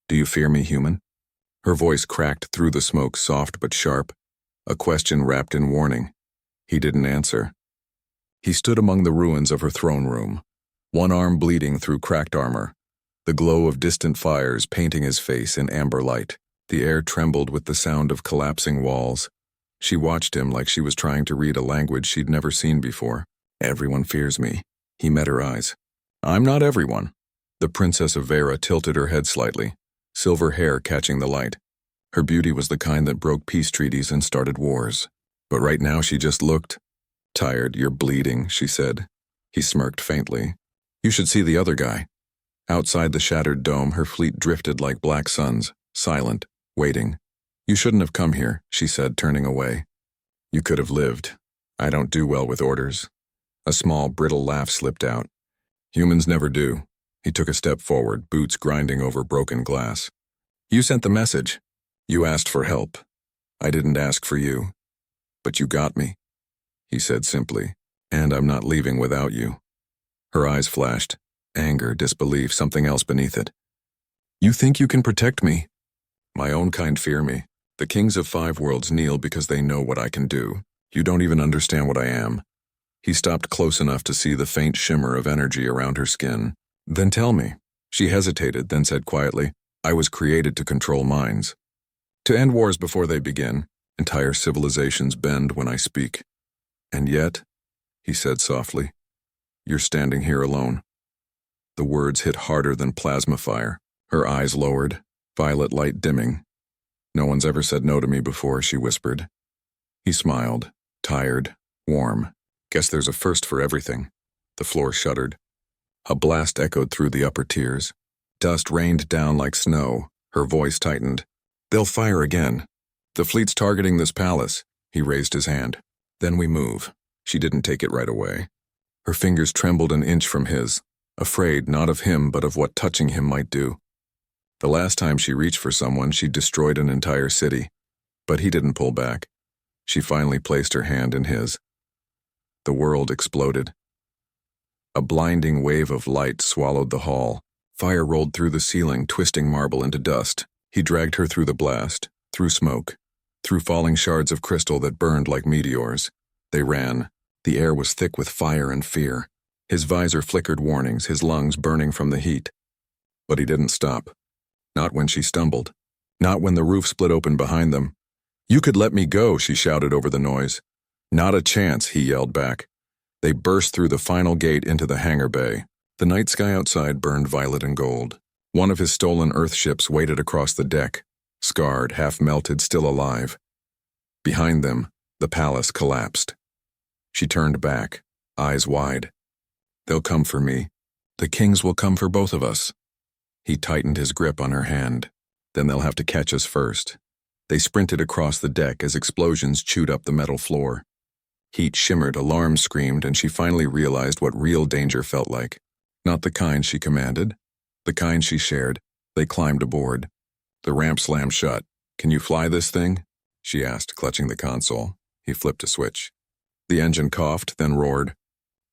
Do you fear me, human? Her voice cracked through the smoke, soft but sharp, a question wrapped in warning. He didn't answer. He stood among the ruins of her throne room, one arm bleeding through cracked armor, the glow of distant fires painting his face in amber light. The air trembled with the sound of collapsing walls. She watched him like she was trying to read a language she'd never seen before. Everyone fears me. He met her eyes. I'm not everyone. The Princess of Vera tilted her head slightly, silver hair catching the light. Her beauty was the kind that broke peace treaties and started wars. But right now she just looked tired. You're bleeding, she said. He smirked faintly. You should see the other guy. Outside the shattered dome, her fleet drifted like black suns, silent, waiting. You shouldn't have come here, she said, turning away. You could have lived. I don't do well with orders. A small, brittle laugh slipped out. Humans never do. He took a step forward, boots grinding over broken glass. You sent the message. You asked for help. I didn't ask for you. But you got me, he said simply, and I'm not leaving without you. Her eyes flashed, anger, disbelief, something else beneath it. You think you can protect me? My own kind fear me. The kings of 5 worlds kneel because they know what I can do. You don't even understand what I am. He stopped close enough to see the faint shimmer of energy around her skin. Then tell me. She hesitated, then said quietly, I was created to control minds. To end wars before they begin. Entire civilizations bend when I speak. And yet, he said softly, you're standing here alone. The words hit harder than plasma fire. Her eyes lowered, violet light dimming. No one's ever said no to me before, she whispered. He smiled, tired, warm. Guess there's a first for everything. The floor shuddered. A blast echoed through the upper tiers. Dust rained down like snow. Her voice tightened. They'll fire again. The fleet's targeting this palace. He raised his hand. Then we move. She didn't take it right away. Her fingers trembled an inch from his, afraid not of him but of what touching him might do. The last time she reached for someone, she destroyed an entire city. But he didn't pull back. She finally placed her hand in his. The world exploded. A blinding wave of light swallowed the hall. Fire rolled through the ceiling, twisting marble into dust. He dragged her through the blast, through smoke, through falling shards of crystal that burned like meteors. They ran. The air was thick with fire and fear. His visor flickered warnings, his lungs burning from the heat. But he didn't stop. Not when she stumbled. Not when the roof split open behind them. You could let me go, she shouted over the noise. Not a chance, he yelled back. They burst through the final gate into the hangar bay. The night sky outside burned violet and gold. One of his stolen Earth ships waited across the deck, scarred, half-melted, still alive. Behind them, the palace collapsed. She turned back, eyes wide. They'll come for me. The kings will come for both of us. He tightened his grip on her hand. Then they'll have to catch us first. They sprinted across the deck as explosions chewed up the metal floor. Heat shimmered, alarms screamed, and she finally realized what real danger felt like. Not the kind she commanded, the kind she shared. They climbed aboard. The ramp slammed shut. Can you fly this thing? She asked, clutching the console. He flipped a switch. The engine coughed, then roared.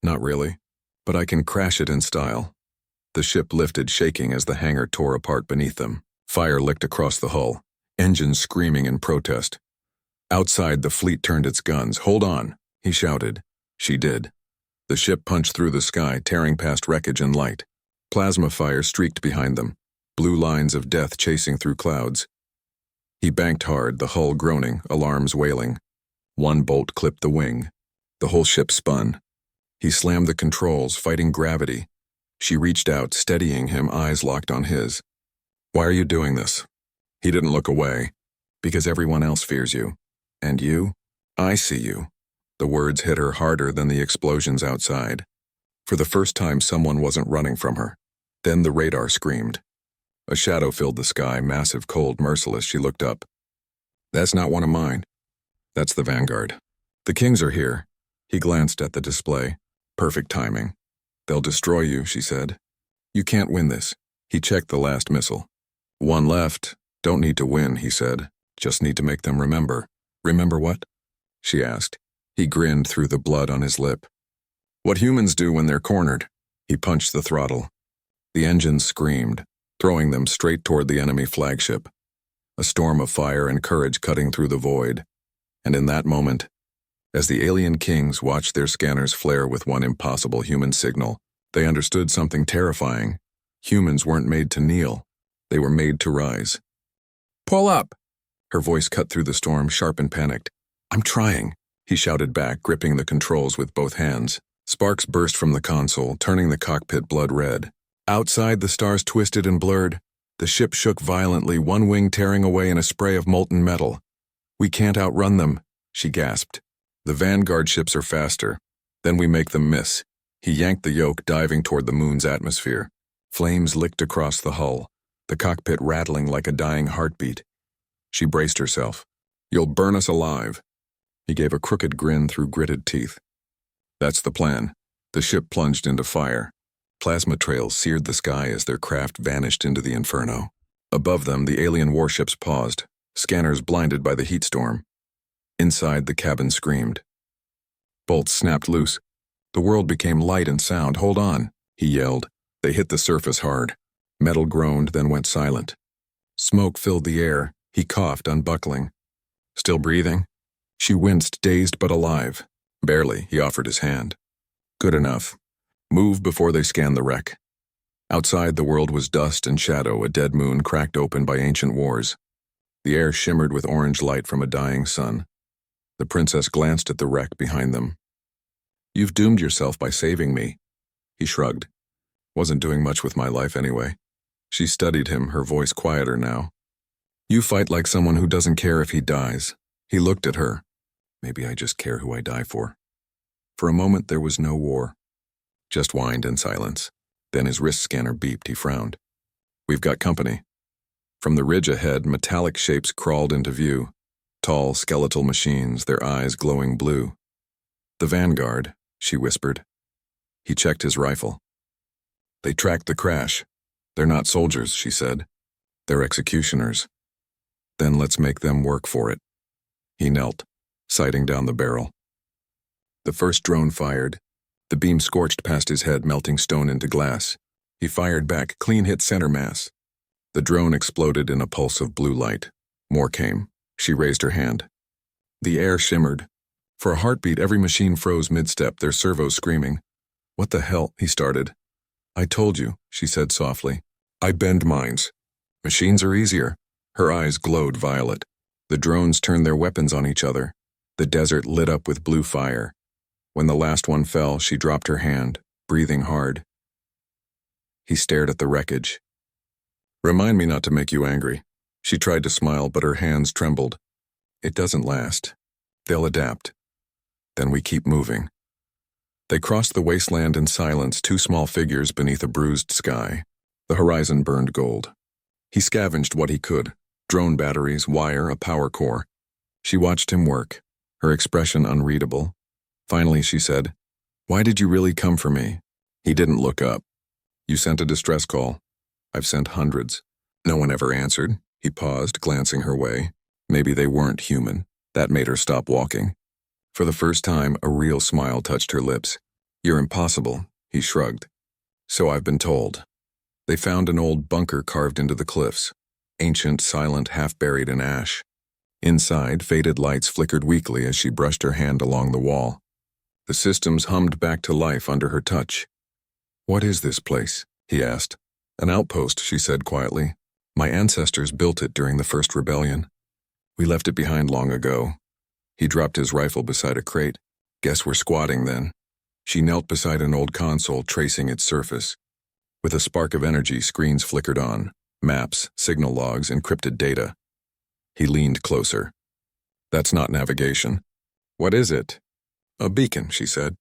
Not really, but I can crash it in style. The ship lifted, shaking as the hangar tore apart beneath them. Fire licked across the hull, engines screaming in protest. Outside, the fleet turned its guns. Hold on, he shouted. She did. The ship punched through the sky, tearing past wreckage and light. Plasma fire streaked behind them, blue lines of death chasing through clouds. He banked hard, the hull groaning, alarms wailing. One bolt clipped the wing. The whole ship spun. He slammed the controls, fighting gravity. She reached out, steadying him, eyes locked on his. Why are you doing this? He didn't look away. Because everyone else fears you. And you? I see you. The words hit her harder than the explosions outside. For the first time, someone wasn't running from her. Then the radar screamed. A shadow filled the sky, massive, cold, merciless. She looked up. That's not one of mine. That's the Vanguard. The kings are here. He glanced at the display. Perfect timing. They'll destroy you, she said. You can't win this. He checked the last missile. One left. Don't need to win, he said. Just need to make them remember. Remember what? She asked. He grinned through the blood on his lip. What humans do when they're cornered. He punched the throttle. The engines screamed. throwing them straight toward the enemy flagship. A storm of fire and courage cutting through the void. And in that moment, as the alien kings watched their scanners flare with one impossible human signal, they understood something terrifying. Humans weren't made to kneel. They were made to rise. "Pull up!" Her voice cut through the storm, sharp and panicked. "I'm trying," he shouted back, gripping the controls with both hands. Sparks burst from the console, turning the cockpit blood red. Outside, the stars twisted and blurred. The ship shook violently, one wing tearing away in a spray of molten metal. "We can't outrun them," she gasped. "The Vanguard ships are faster. Then we make them miss." He yanked the yoke, diving toward the moon's atmosphere. Flames licked across the hull, the cockpit rattling like a dying heartbeat. She braced herself. "You'll burn us alive." He gave a crooked grin through gritted teeth. "That's the plan." The ship plunged into fire. Plasma trails seared the sky as their craft vanished into the inferno. Above them, the alien warships paused, scanners blinded by the heat storm. Inside, the cabin screamed. Bolts snapped loose. The world became light and sound. "Hold on," he yelled. They hit the surface hard. Metal groaned, then went silent. Smoke filled the air. He coughed, unbuckling. "Still breathing?" She winced, dazed but alive. "Barely," he offered his hand. "Good enough. Move before they scan the wreck." Outside, the world was dust and shadow, a dead moon cracked open by ancient wars. The air shimmered with orange light from a dying sun. The princess glanced at the wreck behind them. "You've doomed yourself by saving me." He shrugged. "Wasn't doing much with my life anyway." She studied him, her voice quieter now. "You fight like someone who doesn't care if he dies." He looked at her. "Maybe I just care who I die for." For a moment there was no war. Just whined and silence. Then his wrist scanner beeped. He frowned. "We've got company." From the ridge ahead, metallic shapes crawled into view. Tall, skeletal machines, their eyes glowing blue. "The Vanguard," she whispered. He checked his rifle. "They tracked the crash. They're not soldiers," she said. "They're executioners. Then let's make them work for it." He knelt, sighting down the barrel. The first drone fired. The beam scorched past his head, melting stone into glass. He fired back, clean hit center mass. The drone exploded in a pulse of blue light. More came. She raised her hand. The air shimmered. For a heartbeat, every machine froze mid-step, their servos screaming. "What the hell?" he started. "I told you," she said softly. "I bend minds. Machines are easier." Her eyes glowed violet. The drones turned their weapons on each other. The desert lit up with blue fire. When the last one fell, she dropped her hand, breathing hard. He stared at the wreckage. "Remind me not to make you angry." She tried to smile, but her hands trembled. "It doesn't last. They'll adapt. Then we keep moving." They crossed the wasteland in silence, two small figures beneath a bruised sky. The horizon burned gold. He scavenged what he could. Drone batteries, wire, a power core. She watched him work, her expression unreadable. Finally, she said, "Why did you really come for me?" He didn't look up. "You sent a distress call." "I've sent hundreds." No one ever answered. He paused, glancing her way. Maybe they weren't human. That made her stop walking. For the first time, a real smile touched her lips. "You're impossible," he shrugged. "So I've been told." They found an old bunker carved into the cliffs. Ancient, silent, half-buried in ash. Inside, faded lights flickered weakly as she brushed her hand along the wall. The systems hummed back to life under her touch. "What is this place?" he asked. "An outpost," she said quietly. "My ancestors built it during the first rebellion. We left it behind long ago." He dropped his rifle beside a crate. "Guess we're squatting then." She knelt beside an old console, tracing its surface. With a spark of energy, screens flickered on. Maps, signal logs, encrypted data. He leaned closer. "That's not navigation." "What is it?" "A beacon," she said.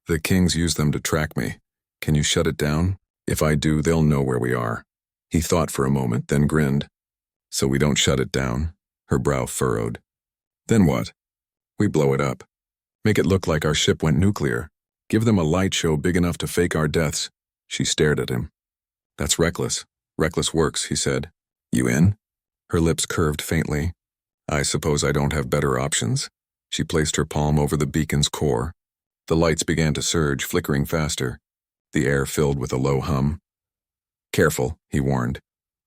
"The kings use them to track me. Can you shut it down? If I do, they'll know where we are." He thought for a moment, then grinned. "So we don't shut it down?" Her brow furrowed. "Then what?" "We blow it up. Make it look like our ship went nuclear. Give them a light show big enough to fake our deaths." She stared at him. "That's reckless. Reckless works," he said. "You in?" Her lips curved faintly. "I suppose I don't have better options." She placed her palm over the beacon's core. The lights began to surge, flickering faster. The air filled with a low hum. "Careful," he warned.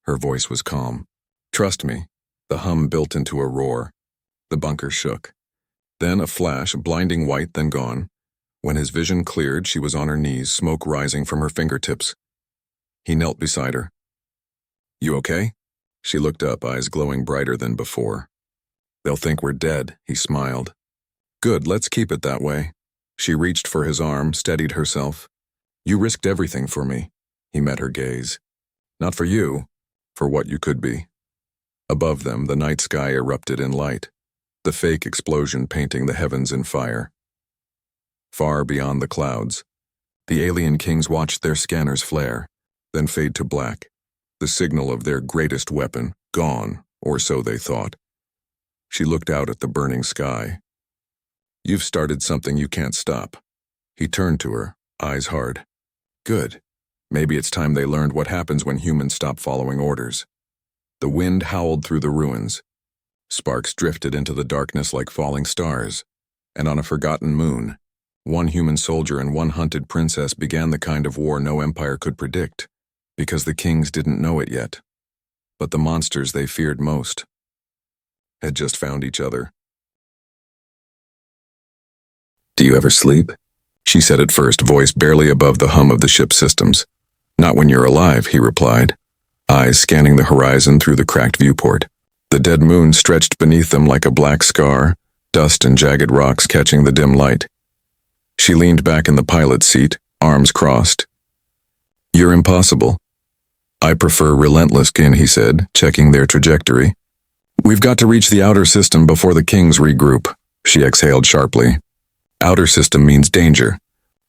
Her voice was calm. Trust me. The hum built into a roar. The bunker shook. Then a flash, blinding white, then gone. When his vision cleared, she was on her knees, smoke rising from her fingertips. He knelt beside her. You okay? She looked up, eyes glowing brighter than before. They'll think we're dead, he smiled. Good, let's keep it that way. She reached for his arm, steadied herself. You risked everything for me. He met her gaze. Not for you, for what you could be. Above them, the night sky erupted in light, the fake explosion painting the heavens in fire. Far beyond the clouds, the alien kings watched their scanners flare, then fade to black, the signal of their greatest weapon, gone, or so they thought. She looked out at the burning sky. You've started something you can't stop. He turned to her, eyes hard. Good. Maybe it's time they learned what happens when humans stop following orders. The wind howled through the ruins. Sparks drifted into the darkness like falling stars. And on a forgotten moon, one human soldier and one hunted princess began the kind of war no empire could predict, because the kings didn't know it yet. But the monsters they feared most had just found each other. Do you ever sleep? She said at first, voice barely above the hum of the ship's systems. Not when you're alive, he replied, eyes scanning the horizon through the cracked viewport. The dead moon stretched beneath them like a black scar, dust and jagged rocks catching the dim light. She leaned back in the pilot's seat, arms crossed. You're impossible. I prefer relentless kin, he said, checking their trajectory. We've got to reach the outer system before the kings regroup, she exhaled sharply. Outer system means danger.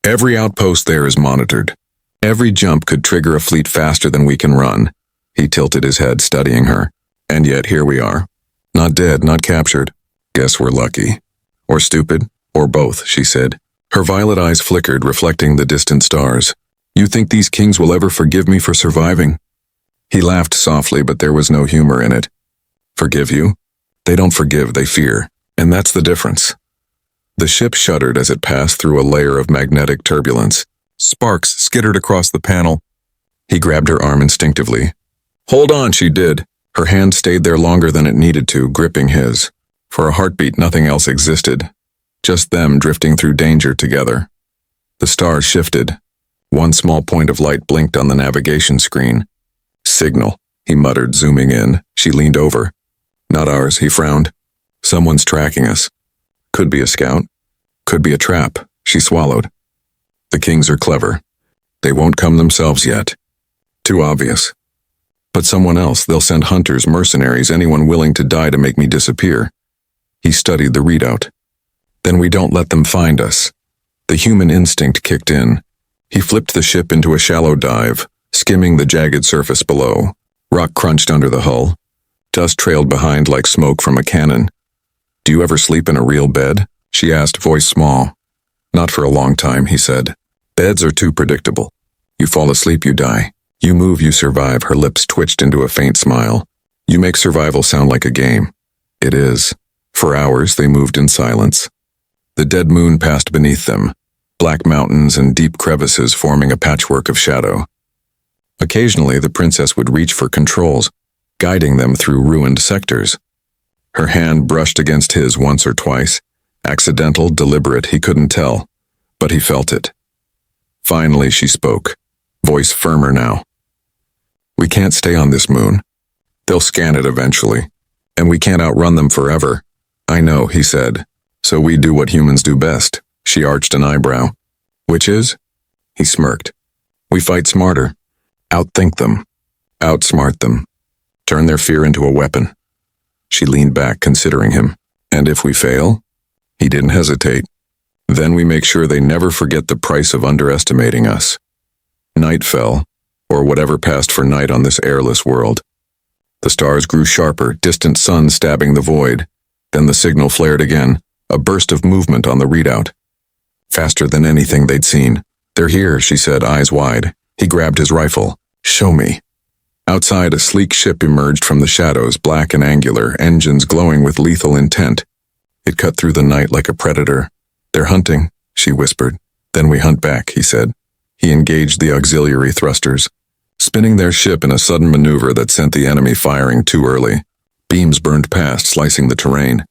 Every outpost there is monitored. Every jump could trigger a fleet faster than we can run. He tilted his head, studying her. And yet here we are. Not dead, not captured. Guess we're lucky. Or stupid, or both, she said. Her violet eyes flickered, reflecting the distant stars. You think these kings will ever forgive me for surviving? He laughed softly, but there was no humor in it. Forgive you? They don't forgive, they fear. And that's the difference. The ship shuddered as it passed through a layer of magnetic turbulence. Sparks skittered across the panel. He grabbed her arm instinctively. Hold on, she did. Her hand stayed there longer than it needed to, gripping his. For a heartbeat, nothing else existed. Just them drifting through danger together. The stars shifted. One small point of light blinked on the navigation screen. Signal, he muttered, zooming in. She leaned over. Not ours, he frowned. Someone's tracking us. Could be a scout. Could be a trap, she swallowed. The kings are clever. They won't come themselves yet. Too obvious. But someone else, they'll send hunters, mercenaries, anyone willing to die to make me disappear. He studied the readout. Then we don't let them find us. The human instinct kicked in. He flipped the ship into a shallow dive, skimming the jagged surface below. Rock crunched under the hull. Dust trailed behind like smoke from a cannon. Do you ever sleep in a real bed? She asked, voice small. Not for a long time, he said. Beds are too predictable. You fall asleep, you die. You move, you survive. Her lips twitched into a faint smile. You make survival sound like a game. It is. For hours, they moved in silence. The dead moon passed beneath them, black mountains and deep crevices forming a patchwork of shadow. Occasionally, the princess would reach for controls, guiding them through ruined sectors. Her hand brushed against his once or twice. Accidental, deliberate, he couldn't tell, but he felt it. Finally, she spoke, voice firmer now. We can't stay on this moon. They'll scan it eventually, and we can't outrun them forever. I know, he said. So we do what humans do best. She arched an eyebrow. Which is? He smirked. We fight smarter. Outthink them. Outsmart them. Turn their fear into a weapon. She leaned back, considering him. And if we fail? He didn't hesitate. Then we make sure they never forget the price of underestimating us. Night fell, or whatever passed for night on this airless world. The stars grew sharper, distant suns stabbing the void. Then the signal flared again, a burst of movement on the readout. Faster than anything they'd seen. They're here, she said, eyes wide. He grabbed his rifle. Show me. Outside, a sleek ship emerged from the shadows, black and angular, engines glowing with lethal intent. It cut through the night like a predator. They're hunting, she whispered. Then we hunt back, he said. He engaged the auxiliary thrusters. spinning their ship in a sudden maneuver that sent the enemy firing too early. Beams burned past, slicing the terrain.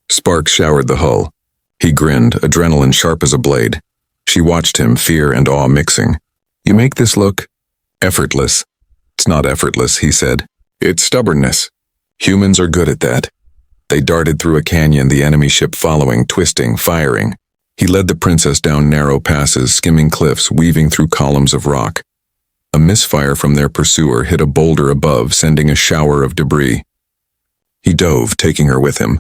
Sparks showered the hull. He grinned, adrenaline sharp as a blade. She watched him, fear and awe mixing. "You make this look effortless." "It's not effortless," he said. "It's stubbornness. Humans are good at that." They darted through a canyon, the enemy ship following, twisting, firing. He led the princess down narrow passes, skimming cliffs, weaving through columns of rock. A misfire from their pursuer hit a boulder above, sending a shower of debris. He dove, taking her with him.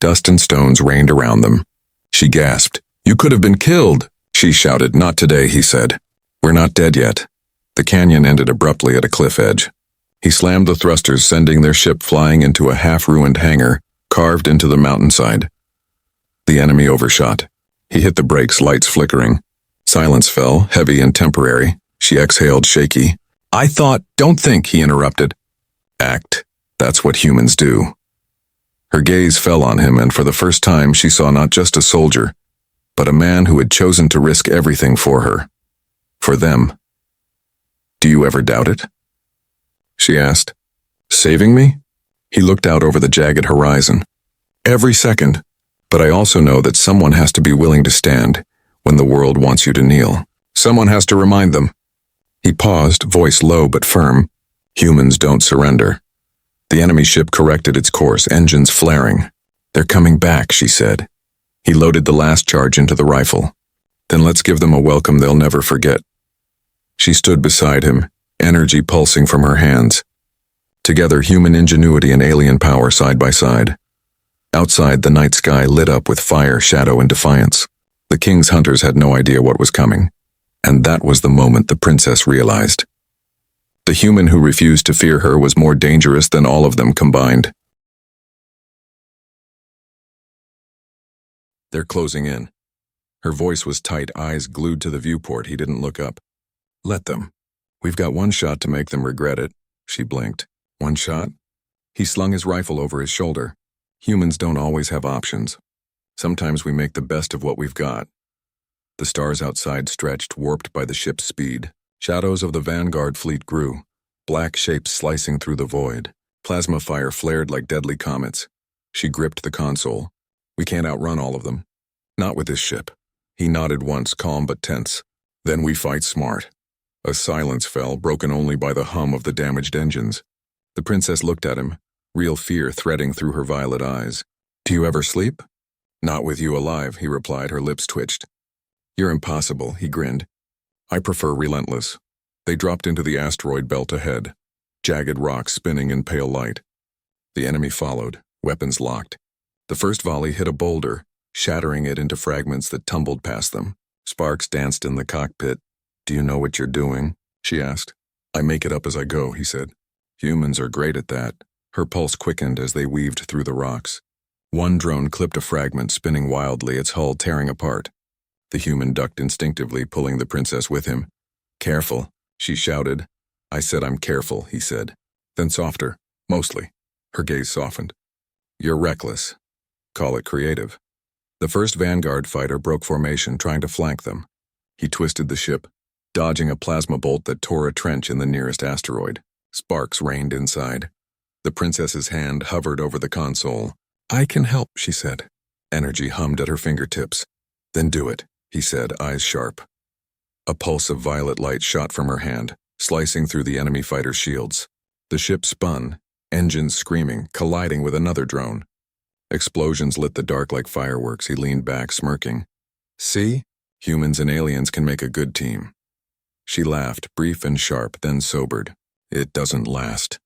Dust and stones rained around them. She gasped. "You could have been killed!" She shouted. "Not today," he said. "We're not dead yet." The canyon ended abruptly at a cliff edge. He slammed the thrusters, sending their ship flying into a half-ruined hangar, carved into the mountainside. The enemy overshot. He hit the brakes, lights flickering. Silence fell, heavy and temporary. She exhaled, shaky. "Don't think," he interrupted. "Act. That's what humans do." Her gaze fell on him, and for the first time she saw not just a soldier, but a man who had chosen to risk everything for her. For them. "Do you ever doubt it?" she asked. "Saving me?" He looked out over the jagged horizon. "Every second. But I also know that someone has to be willing to stand when the world wants you to kneel. Someone has to remind them." He paused, voice low but firm. "Humans don't surrender." The enemy ship corrected its course, engines flaring. "They're coming back," she said. He loaded the last charge into the rifle. "Then let's give them a welcome they'll never forget." She stood beside him, energy pulsing from her hands. Together, human ingenuity and alien power side by side. Outside, the night sky lit up with fire, shadow, and defiance. The king's hunters had no idea what was coming. And that was the moment the princess realized. The human who refused to fear her was more dangerous than all of them combined. "They're closing in." Her voice was tight, eyes glued to the viewport. He didn't look up. "Let them. We've got one shot to make them regret it." She blinked. "One shot?" He slung his rifle over his shoulder. "Humans don't always have options. Sometimes we make the best of what we've got." The stars outside stretched, warped by the ship's speed. Shadows of the Vanguard fleet grew, black shapes slicing through the void. Plasma fire flared like deadly comets. She gripped the console. "We can't outrun all of them. Not with this ship." He nodded once, calm but tense. "Then we fight smart." A silence fell, broken only by the hum of the damaged engines. The princess looked at him, real fear threading through her violet eyes. "Do you ever sleep?" "Not with you alive," he replied, her lips twitched. "You're impossible," he grinned. "I prefer relentless." They dropped into the asteroid belt ahead, jagged rocks spinning in pale light. The enemy followed, weapons locked. The first volley hit a boulder, shattering it into fragments that tumbled past them. Sparks danced in the cockpit. "Do you know what you're doing?" she asked. "I make it up as I go," he said. "Humans are great at that." Her pulse quickened as they weaved through the rocks. One drone clipped a fragment, spinning wildly, its hull tearing apart. The human ducked instinctively, pulling the princess with him. "Careful," she shouted. "I said I'm careful," he said. Then softer, "Mostly." Her gaze softened. "You're reckless. Call it creative." The first Vanguard fighter broke formation, trying to flank them. He twisted the ship, dodging a plasma bolt that tore a trench in the nearest asteroid. Sparks rained inside. The princess's hand hovered over the console. "I can help," she said. Energy hummed at her fingertips. "Then do it," he said, eyes sharp. A pulse of violet light shot from her hand, slicing through the enemy fighter's shields. The ship spun, engines screaming, colliding with another drone. Explosions lit the dark like fireworks. He leaned back, smirking. "See? Humans and aliens can make a good team." She laughed, brief and sharp, then sobered. "It doesn't last.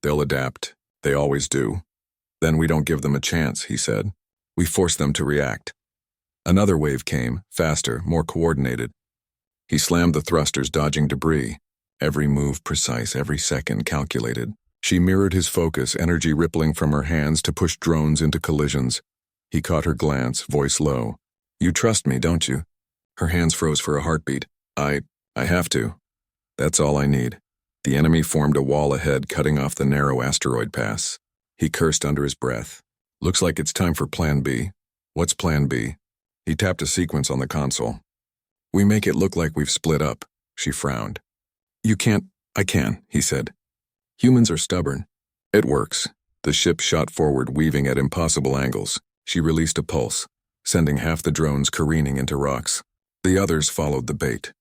They'll adapt. They always do. Then we don't give them a chance," he said. "We force them to react." Another wave came, faster, more coordinated. He slammed the thrusters, dodging debris. Every move precise, every second calculated. She mirrored his focus, energy rippling from her hands to push drones into collisions. He caught her glance, voice low. "You trust me, don't you?" Her hands froze for a heartbeat. I have to. That's all I need." The enemy formed a wall ahead, cutting off the narrow asteroid pass. He cursed under his breath. "Looks like it's time for Plan B." "What's Plan B?" He tapped a sequence on the console. "We make it look like we've split up." She frowned. "You can't I can, he said. Humans are stubborn. It works. The ship shot forward, weaving at impossible angles. She released a pulse, sending half the drones careening into rocks. The others followed the bait.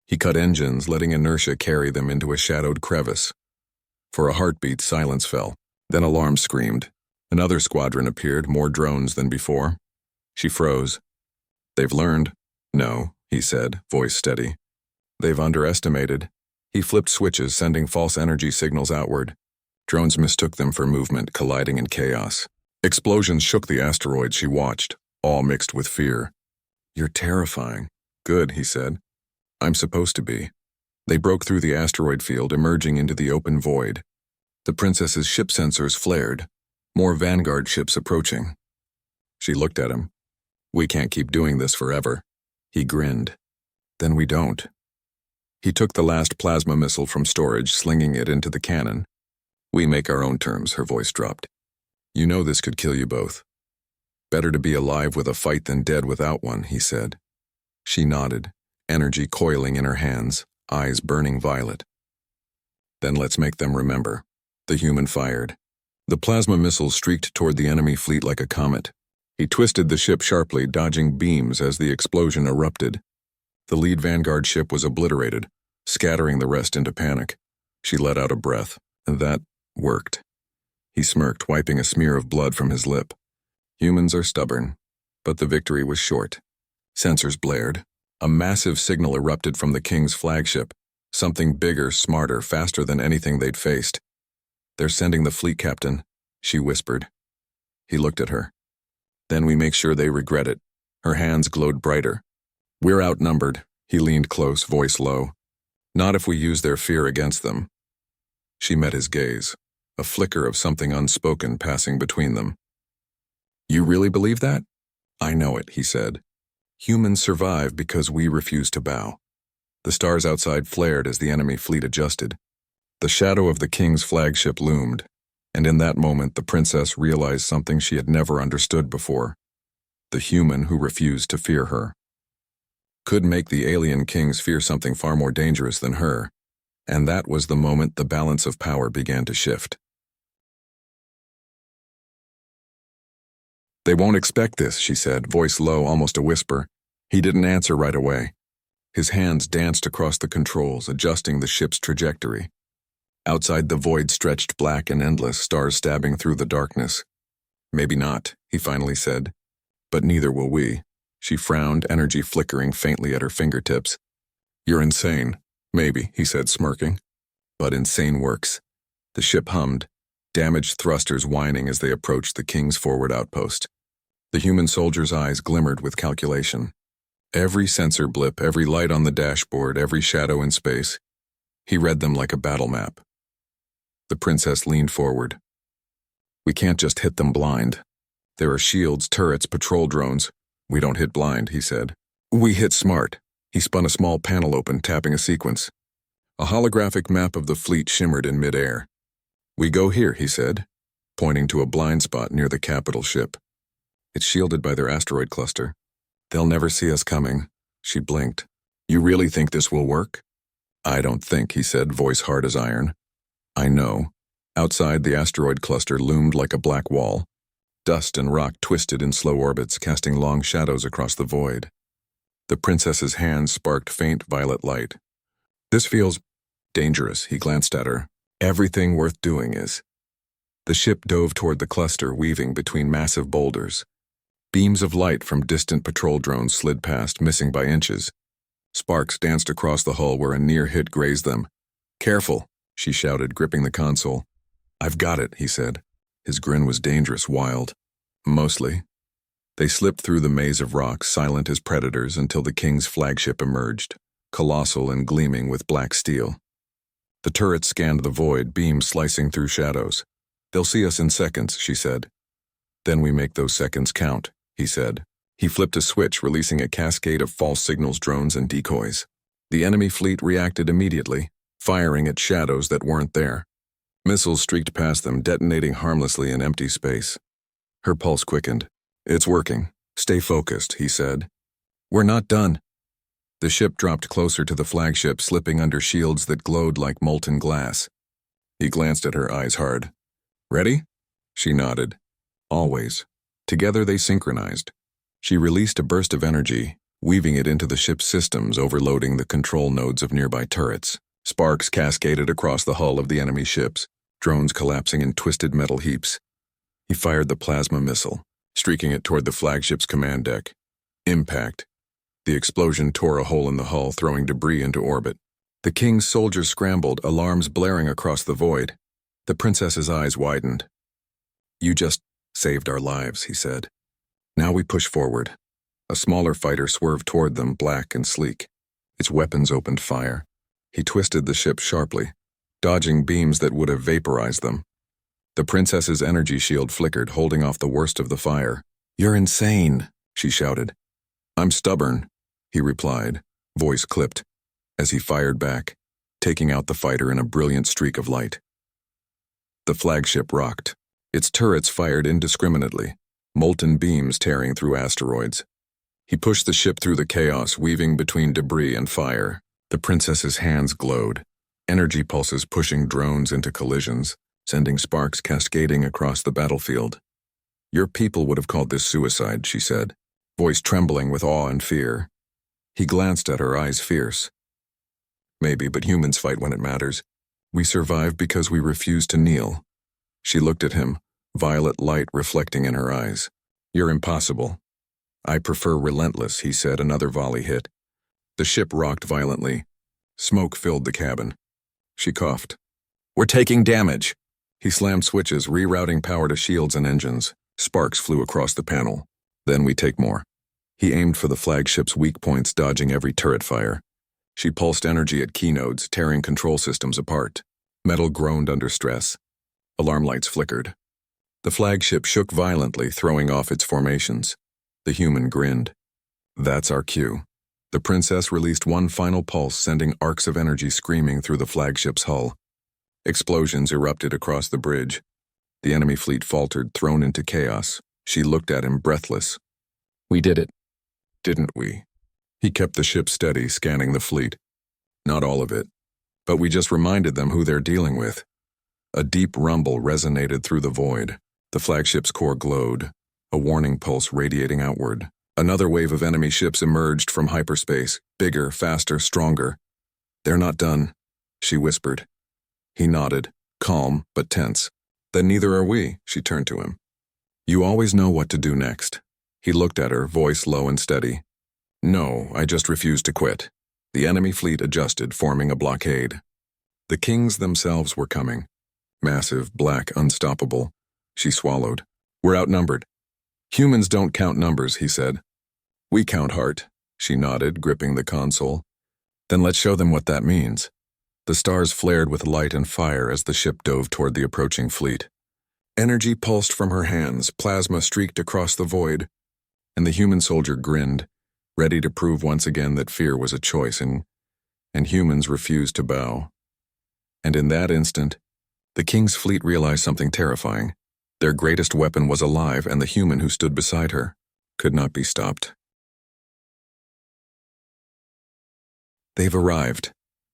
He cut engines, letting inertia carry them into a shadowed crevice. For a heartbeat, silence fell. Then alarms screamed. Another squadron appeared, more drones than before. She froze. They've learned. No, he said, voice steady. They've underestimated. He flipped switches, sending false energy signals outward. Drones mistook them for movement, colliding in chaos. Explosions shook the asteroid she watched, all mixed with fear. You're terrifying. Good, he said. I'm supposed to be. They broke through the asteroid field, emerging into the open void. The princess's ship sensors flared, more Vanguard ships approaching. She looked at him. We can't keep doing this forever. He grinned. Then we don't. He took the last plasma missile from storage, slinging it into the cannon. We make our own terms, her voice dropped. You know this could kill you both. Better to be alive with a fight than dead without one, he said. She nodded, energy coiling in her hands, eyes burning violet. Then let's make them remember. The human fired. The plasma missile streaked toward the enemy fleet like a comet. He twisted the ship sharply, dodging beams as the explosion erupted. The lead Vanguard ship was obliterated, scattering the rest into panic. She let out a breath. That worked. He smirked, wiping a smear of blood from his lip. Humans are stubborn, but the victory was short. Sensors blared. A massive signal erupted from the King's flagship, something bigger, smarter, faster than anything they'd faced. They're sending the fleet, Captain, she whispered. He looked at her. Then we make sure they regret it. Her hands glowed brighter. We're outnumbered, he leaned close, voice low. Not if we use their fear against them. She met his gaze, a flicker of something unspoken passing between them. You really believe that? I know it, he said. Humans survive because we refuse to bow. The stars outside flared as the enemy fleet adjusted. The shadow of the King's flagship loomed, and in that moment the princess realized something she had never understood before. The human who refused to fear her could make the alien kings fear something far more dangerous than her, and that was the moment the balance of power began to shift. They won't expect this, she said, voice low, almost a whisper. He didn't answer right away. His hands danced across the controls, adjusting the ship's trajectory. Outside the void stretched black and endless, stars stabbing through the darkness. Maybe not, he finally said. But neither will we. She frowned, energy flickering faintly at her fingertips. You're insane. Maybe, he said, smirking. But insane works. The ship hummed, damaged thrusters whining as they approached the King's forward outpost. The human soldier's eyes glimmered with calculation. Every sensor blip, every light on the dashboard, every shadow in space. He read them like a battle map. The princess leaned forward. We can't just hit them blind. There are shields, turrets, patrol drones. We don't hit blind, he said. We hit smart. He spun a small panel open, tapping a sequence. A holographic map of the fleet shimmered in midair. We go here, he said, pointing to a blind spot near the capital ship. It's shielded by their asteroid cluster. They'll never see us coming. She blinked. You really think this will work? I don't think, he said, voice hard as iron. I know. Outside, the asteroid cluster loomed like a black wall. Dust and rock twisted in slow orbits, casting long shadows across the void. The princess's hands sparked faint violet light. This feels dangerous, he glanced at her. Everything worth doing is. The ship dove toward the cluster, weaving between massive boulders. Beams of light from distant patrol drones slid past, missing by inches. Sparks danced across the hull where a near hit grazed them. Careful, she shouted, gripping the console. I've got it, he said. His grin was dangerous, wild. Mostly. They slipped through the maze of rocks, silent as predators, until the King's flagship emerged, colossal and gleaming with black steel. The turret scanned the void, beams slicing through shadows. They'll see us in seconds, she said. Then we make those seconds count, he said. He flipped a switch, releasing a cascade of false signals, drones, and decoys. The enemy fleet reacted immediately, firing at shadows that weren't there. Missiles streaked past them, detonating harmlessly in empty space. Her pulse quickened. It's working. Stay focused, he said. We're not done. The ship dropped closer to the flagship, slipping under shields that glowed like molten glass. He glanced at her, eyes hard. "Ready?" She nodded. "Always." Together they synchronized. She released a burst of energy, weaving it into the ship's systems, overloading the control nodes of nearby turrets. Sparks cascaded across the hull of the enemy ships, drones collapsing in twisted metal heaps. He fired the plasma missile, streaking it toward the flagship's command deck. Impact. The explosion tore a hole in the hull, throwing debris into orbit. The king's soldiers scrambled, alarms blaring across the void. The princess's eyes widened. "You just saved our lives," he said. "Now we push forward." A smaller fighter swerved toward them, black and sleek. Its weapons opened fire. He twisted the ship sharply, dodging beams that would have vaporized them. The princess's energy shield flickered, holding off the worst of the fire. "You're insane," she shouted. "I'm stubborn," he replied, voice clipped, as he fired back, taking out the fighter in a brilliant streak of light. The flagship rocked. Its turrets fired indiscriminately, molten beams tearing through asteroids. He pushed the ship through the chaos, weaving between debris and fire. The princess's hands glowed, energy pulses pushing drones into collisions, sending sparks cascading across the battlefield. "Your people would have called this suicide," she said, voice trembling with awe and fear. He glanced at her, eyes fierce. "Maybe, but humans fight when it matters. We survive because we refuse to kneel." She looked at him, violet light reflecting in her eyes. "You're impossible." "I prefer relentless," he said, another volley hit. The ship rocked violently. Smoke filled the cabin. She coughed. "We're taking damage." He slammed switches, rerouting power to shields and engines. Sparks flew across the panel. "Then we take more." He aimed for the flagship's weak points, dodging every turret fire. She pulsed energy at key nodes, tearing control systems apart. Metal groaned under stress. Alarm lights flickered. The flagship shook violently, throwing off its formations. The human grinned. "That's our cue." The princess released one final pulse, sending arcs of energy screaming through the flagship's hull. Explosions erupted across the bridge. The enemy fleet faltered, thrown into chaos. She looked at him, breathless. "We did it." "Didn't we?" He kept the ship steady, scanning the fleet. "Not all of it. But we just reminded them who they're dealing with." A deep rumble resonated through the void. The flagship's core glowed, a warning pulse radiating outward. Another wave of enemy ships emerged from hyperspace, bigger, faster, stronger. "They're not done," she whispered. He nodded, calm but tense. "Then neither are we," she turned to him. "You always know what to do next." He looked at her, voice low and steady. "No, I just refuse to quit." The enemy fleet adjusted, forming a blockade. The kings themselves were coming. Massive, black, unstoppable. She swallowed. "We're outnumbered." "Humans don't count numbers," he said. "We count heart," she nodded, gripping the console. "Then let's show them what that means." The stars flared with light and fire as the ship dove toward the approaching fleet. Energy pulsed from her hands, plasma streaked across the void, and the human soldier grinned, ready to prove once again that fear was a choice, and humans refused to bow. And in that instant, the king's fleet realized something terrifying. Their greatest weapon was alive, and the human who stood beside her could not be stopped. "They've arrived."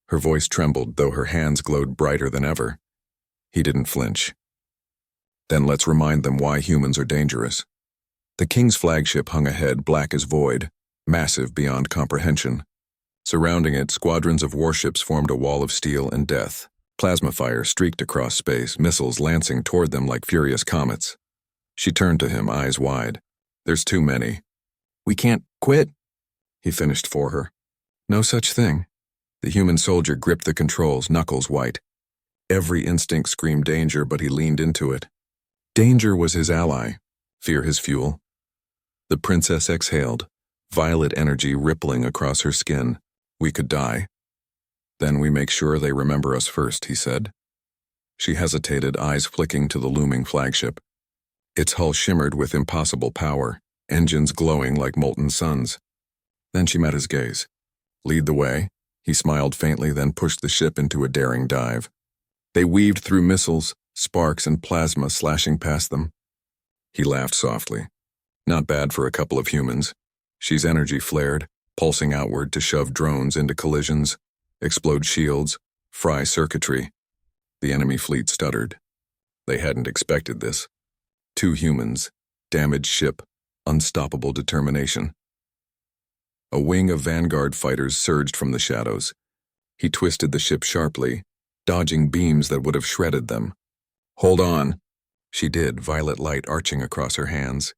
Her voice trembled, though her hands glowed brighter than ever. He didn't flinch. "Then let's remind them why humans are dangerous." The king's flagship hung ahead, black as void, massive beyond comprehension. Surrounding it, squadrons of warships formed a wall of steel and death. Plasma fire streaked across space, missiles lancing toward them like furious comets. She turned to him, eyes wide. "There's too many." "We can't quit," he finished for her. "No such thing." The human soldier gripped the controls, knuckles white. Every instinct screamed danger, but he leaned into it. Danger was his ally, fear his fuel. The princess exhaled, violet energy rippling across her skin. "We could die." "Then we make sure they remember us first," he said. She hesitated, eyes flicking to the looming flagship. Its hull shimmered with impossible power, engines glowing like molten suns. Then she met his gaze. "Lead the way." He smiled faintly, then pushed the ship into a daring dive. They weaved through missiles, sparks and plasma slashing past them. He laughed softly. "Not bad for a couple of humans." She's energy flared, pulsing outward to shove drones into collisions, explode shields, fry circuitry. The enemy fleet stuttered. They hadn't expected this. 2 humans, damaged ship, unstoppable determination. A wing of Vanguard fighters surged from the shadows. He twisted the ship sharply, dodging beams that would have shredded them. "Hold on." She did, violet light arching across her hands.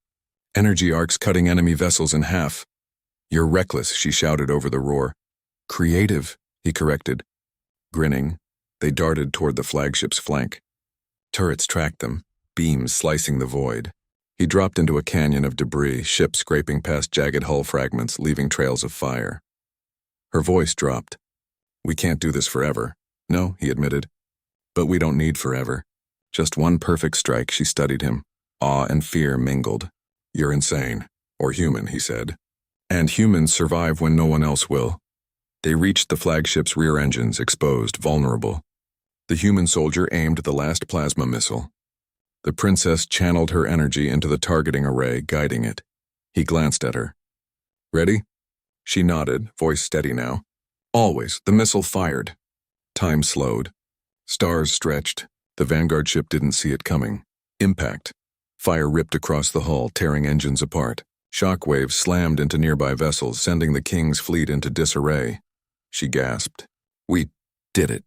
Energy arcs cutting enemy vessels in half. "You're reckless," she shouted over the roar. "Creative," he corrected. Grinning, they darted toward the flagship's flank. Turrets tracked them, beams slicing the void. He dropped into a canyon of debris, ship scraping past jagged hull fragments, leaving trails of fire. Her voice dropped. "We can't do this forever." "No," he admitted. "But we don't need forever. Just one perfect strike." She studied him. Awe and fear mingled. "You're insane. Or human," he said. "And humans survive when no one else will." They reached the flagship's rear engines, exposed, vulnerable. The human soldier aimed the last plasma missile. The princess channeled her energy into the targeting array, guiding it. He glanced at her. "Ready?" She nodded, voice steady now. "Always." The missile fired. Time slowed. Stars stretched. The Vanguard ship didn't see it coming. Impact. Fire ripped across the hull, tearing engines apart. Shock waves slammed into nearby vessels, sending the King's fleet into disarray. She gasped. "We did it."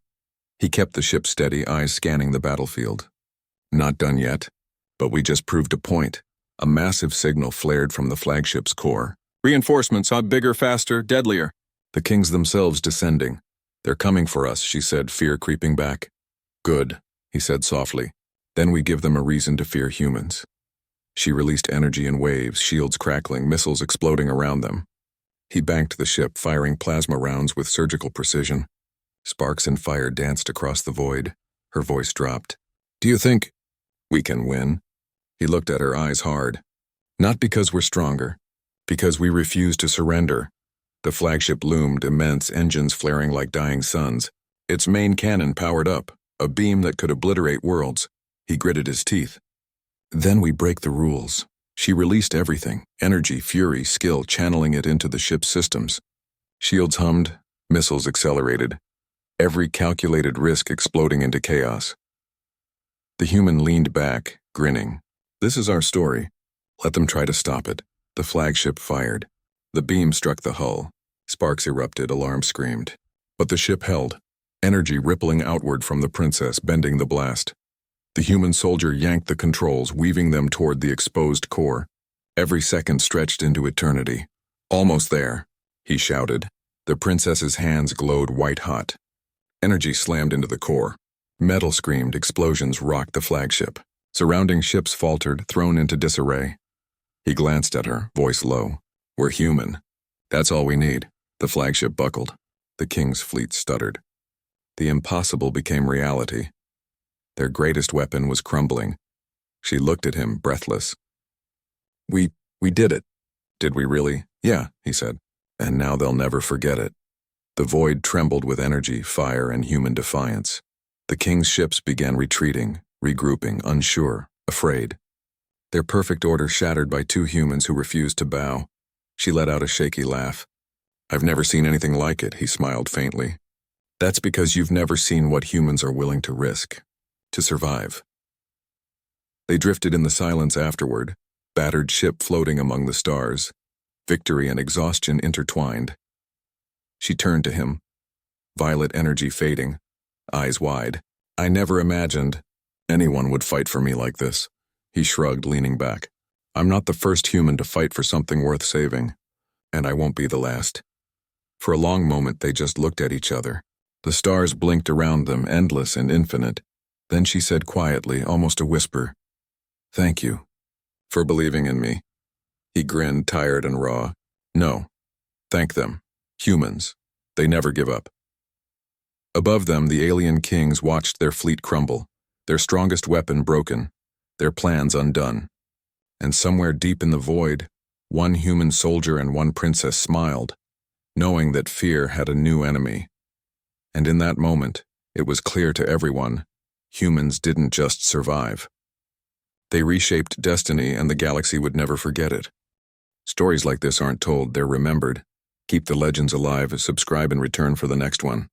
He kept the ship steady, eyes scanning the battlefield. "Not done yet, but we just proved a point." A massive signal flared from the flagship's core. "Reinforcements, bigger, faster, deadlier." The Kings themselves descending. "They're coming for us," she said, fear creeping back. "Good," he said softly. "Then we give them a reason to fear humans." She released energy in waves, shields crackling, missiles exploding around them. He banked the ship, firing plasma rounds with surgical precision. Sparks and fire danced across the void. Her voice dropped. "Do you think we can win?" He looked at her, eyes hard. "Not because we're stronger. Because we refuse to surrender." The flagship loomed, immense, engines flaring like dying suns. Its main cannon powered up, a beam that could obliterate worlds. He gritted his teeth. "Then we break the rules." She released everything, energy, fury, skill, channeling it into the ship's systems. Shields hummed, missiles accelerated, every calculated risk exploding into chaos. The human leaned back, grinning. "This is our story. Let them try to stop it." The flagship fired. The beam struck the hull. Sparks erupted, alarm screamed. But the ship held, energy rippling outward from the princess, bending the blast. The human soldier yanked the controls, weaving them toward the exposed core. Every second stretched into eternity. "Almost there," he shouted. The princess's hands glowed white-hot. Energy slammed into the core. Metal screamed, explosions rocked the flagship. Surrounding ships faltered, thrown into disarray. He glanced at her, voice low. "We're human. That's all we need." The flagship buckled. The King's fleet stuttered. The impossible became reality. Their greatest weapon was crumbling. She looked at him, breathless. We did it." "Did we really?" "Yeah," he said. "And now they'll never forget it." The void trembled with energy, fire, and human defiance. The King's ships began retreating, regrouping, unsure, afraid. Their perfect order shattered by 2 humans who refused to bow. She let out a shaky laugh. "I've never seen anything like it," he smiled faintly. "That's because you've never seen what humans are willing to risk. To survive." They drifted in the silence afterward, battered ship floating among the stars. Victory and exhaustion intertwined. She turned to him, violet energy fading, eyes wide. "I never imagined anyone would fight for me like this." He shrugged, leaning back. "I'm not the first human to fight for something worth saving, and I won't be the last." For a long moment they just looked at each other. The stars blinked around them, endless and infinite. Then she said quietly, almost a whisper, "Thank you for believing in me." He grinned, tired and raw. "No, thank them. Humans. They never give up." Above them, the alien kings watched their fleet crumble, their strongest weapon broken, their plans undone. And somewhere deep in the void, one human soldier and one princess smiled, knowing that fear had a new enemy. And in that moment, it was clear to everyone, humans didn't just survive. They reshaped destiny, and the galaxy would never forget it. Stories like this aren't told, they're remembered. Keep the legends alive, subscribe and return for the next one.